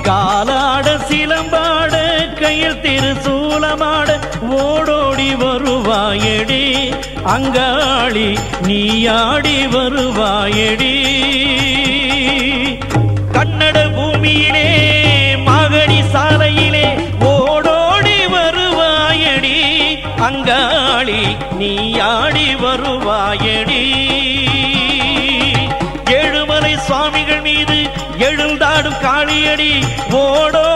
காலாட சிலம்பாட கையில் திருசூலமாட ஓடோடி வருவாயடி அங்காளி நீயாடி வருவாயடி கன்னட பூமியிலே மாகடி சாலையிலே ஓடோடி வருவாயடி அங்காளி நீயாடி வருவாயடி ஏழுமலை சுவாமிகள் மீது எழுந்தாடும் காளியடி ஓடோ